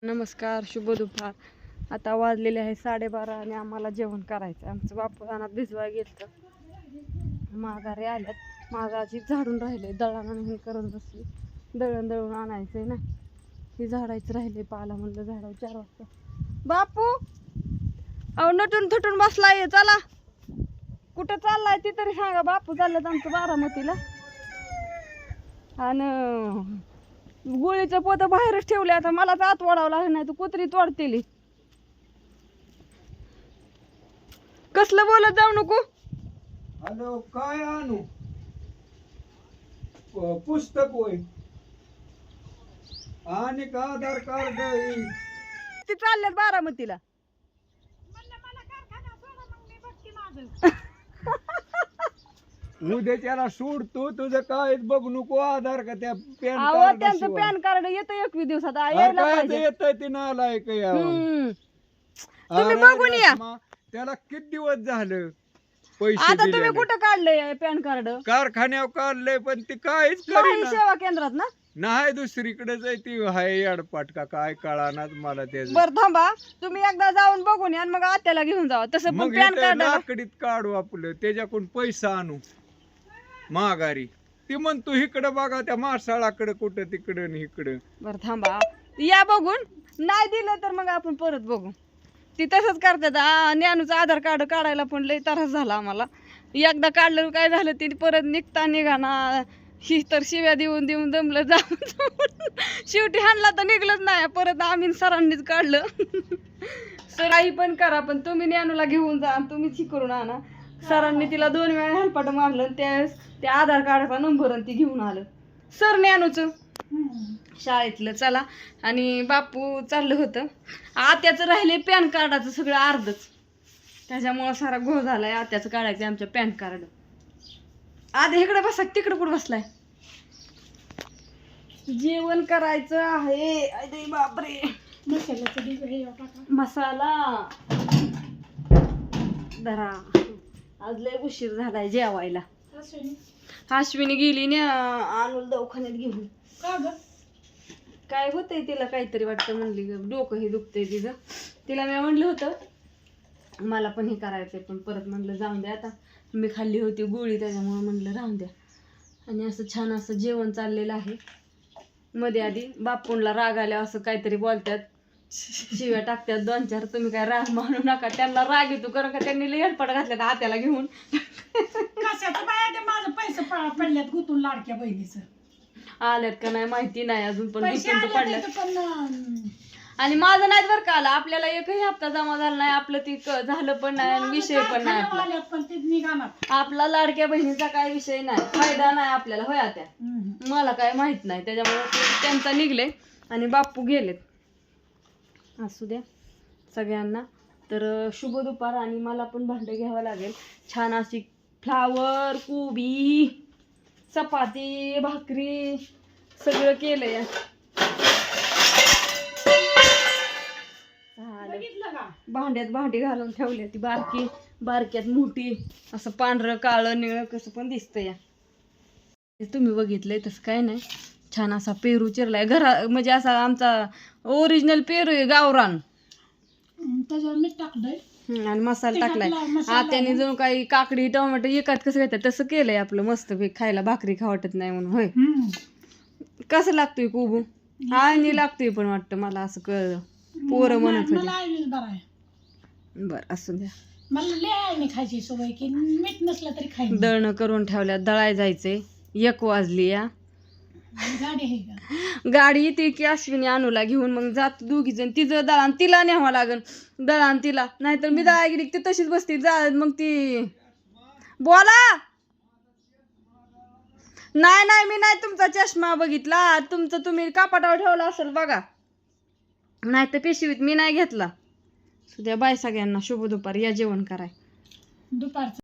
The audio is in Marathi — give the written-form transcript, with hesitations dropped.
नमस्कार, शुभ दुपार. आता वाजलेले आहे 12:30 आणि आम्हाला जेवण करायचं. आमचं बापू रानात भिजवाय गेलं, माघारी आल्यात. मागाची झाडून राहिले, दळण हे करत बसली. दळून आणायचंय ना, हे झाडायचं राहिले. पाला म्हणलं झाडावं 4 वाजता. बापू अहो नटून थटून बसलाय, चला कुठं चाललाय ती तरी सांगा. बापू चाललं आमचं बारामतीला, आणि गोळीचं पोतं बाहेरच ठेवले. आता मला तर आत वाढावं लागलं, नाही तर कुत्री तोडतील. कसलं बोलत जाऊ नको. हॅलो, काय आणू? पुस्तक होय आणि का आधार कार्ड ती चालल्यात बारामतीला. उद्या त्याला सोड, तू तुझं काय बघ नको. आधार का त्या पॅन अहो कार्ड त्यांचं पॅन कार्ड येतं 21 दिवसात यायला पाहिजे. येत ते नालाय काय तुम्ही बघून या. त्याला किती दिवस झालं पैसे आता तुम्ही दिलेले. कुठं काढलंय पॅन कार्ड? कारखान्यावर काढलंय पण ती काहीच काही करीना. सेवा केंद्रात ना. नाही दुसरीकडेच आहे ती. हाय अडपाट का काय कळानाच मला त्याचं. बर थांबा, तुम्ही एकदा जाऊन बघून या आणि मग आत्याला घेऊन जावा. तसं पण मग पॅन इथं कार्ड लाकडीत काढू आपलं, त्याच्याकडून पैसा आणू माघारी. ती म्हणतो इकडं बघा त्या मासाळाकडे, कुठं तिकडं आणि इकडं. बर थांबा, या बघून. नाही दिलं तर मग आपण परत बघू. ती तसंच करतात. ज्ञानूचं आधार कार्ड काढायला पण लय त्रास झाला आम्हाला. एकदा काढलं काय झालं, ती परत निघाना. ही तर शिव्या देऊन दमलं जाऊन शेवटी हाणला तर निघलंच नाही. परत आम्ही सरांनीच काढलं. सर काही पण करा, पण तुम्ही ज्ञानूला घेऊन जा आणि तुम्हीच ही करून आणा. सरांनी तिला 2 वेळा हेलपाट मारलं. त्यावेळेस ते आधार कार्डाचा नंबर आणि ती घेऊन आलं सर ज्ञानूचं शाळेतलं. चला, आणि बापू चाललं होतं. आत्याचं राहिले पॅन कार्डाचं सगळं अर्धच, त्याच्यामुळं सारा घोळ झालाय. आत्याचं काढायचं आमच्या पॅन कार्ड. आधी इकडे बसा, तिकडे कुठं बसलाय? जेवण करायचं आहे. अरे बापरे, मसाला धरा. आज लय उशीर झालाय जेवायला. अश्विनी गेली ना आणून दवाखान्यात घेऊन. काय होतंय तिला, काहीतरी वाटतं म्हणली. डोकं हे दुखतंय तिचं. तिला मी म्हणलं होतं मला पण हे करायचंय, पण परत म्हणलं जाऊन द्या. आता मी खाल्ली होती गोळी, त्याच्यामुळे म्हणलं राहून द्या. आणि असं छान असं जेवण चाललेलं आहे. मध्ये आधी बापूंला राग आल्या असं काहीतरी बोलतात, शिव्या टाकतात 2-4. तुम्ही काय राग मानू नका. त्यांना राग येतो, कारण का त्यांनी लय हेलपाट घातल्यात आत्याला घेऊन. कशाचं बाया, ते माझं पैसे पडल्यात गुतून लाडक्या बहिणीचं. आल्यात का नाही माहिती नाही अजून, पण पैसे गुंतून तर आले पडल्यात. पण आणि माझं नाही बरं का आलं. आपल्याला एकही हप्ता जमा झाला नाही. आपलं ती झालं पण नाही आणि विषय पण नाही आपला. आल्यात पण ते निघाणार. आपला लाडक्या बहिणीचा काय विषय नाही, फायदा नाही आपल्याला. होय त्या मला काय माहित नाही, त्याच्यामुळे त्यांचा निघले आणि बापू गेलेत. असू द्या सगळ्यांना. तर शुभ दुपार. आणि मला पण भांडे घ्यावं लागेल. छान अशी फ्लावर, कोबी, चपाती, भाकरी सगळं केलंय. भांड्यात भांडी घालून ठेवली. ती बारक्यात मोठी, असं पांढरं काळं निळं कसं पण दिसतंय या. तुम्ही बघितलंय तसं काय नाही. छान असा पेरू चिरलाय घरा, म्हणजे असा आमचा ओरिजिनल पेरू आहे, गावरान. त्याच्यावर मीठ टाकलंय आणि मसाला टाकलाय. आत्याने जणू काही काकडी टोमॅटो एकात कसं घेतात तसं केलंय आपलं मस्त. खायला भाकरी खा वाटत नाही म्हणून. होय, कसं लागतोय कोबू? आणि लागतोय पण वाटतं मला, असं कळलं. पोरं म्हणत होते. बरं असू द्या. मला लय आहे खायची सवय, की मीठ नसलं तरी खाईन. दळणं करून ठेवल्यात, दळाय जायचंय. 1 वाजली या. गाडी आहे का? गाडी येते की अश्विनी आणूला घेऊन, मग जात 2 जण. तिचं दळण तिला न्यावं लागल, दळण तिला. नाहीतर मी दळा गेली ती तशीच बसती. मग ती बोला. नाही मी नाही तुमचा चष्मा बघितला. तुमचं तुम्ही कपाटावर ठेवला असेल बघा, नाही तर पिशवीत. मी नाही घेतला. सुद्या बाय सगळ्यांना, शुभ दुपार. या जेवण कराय. दुपारचं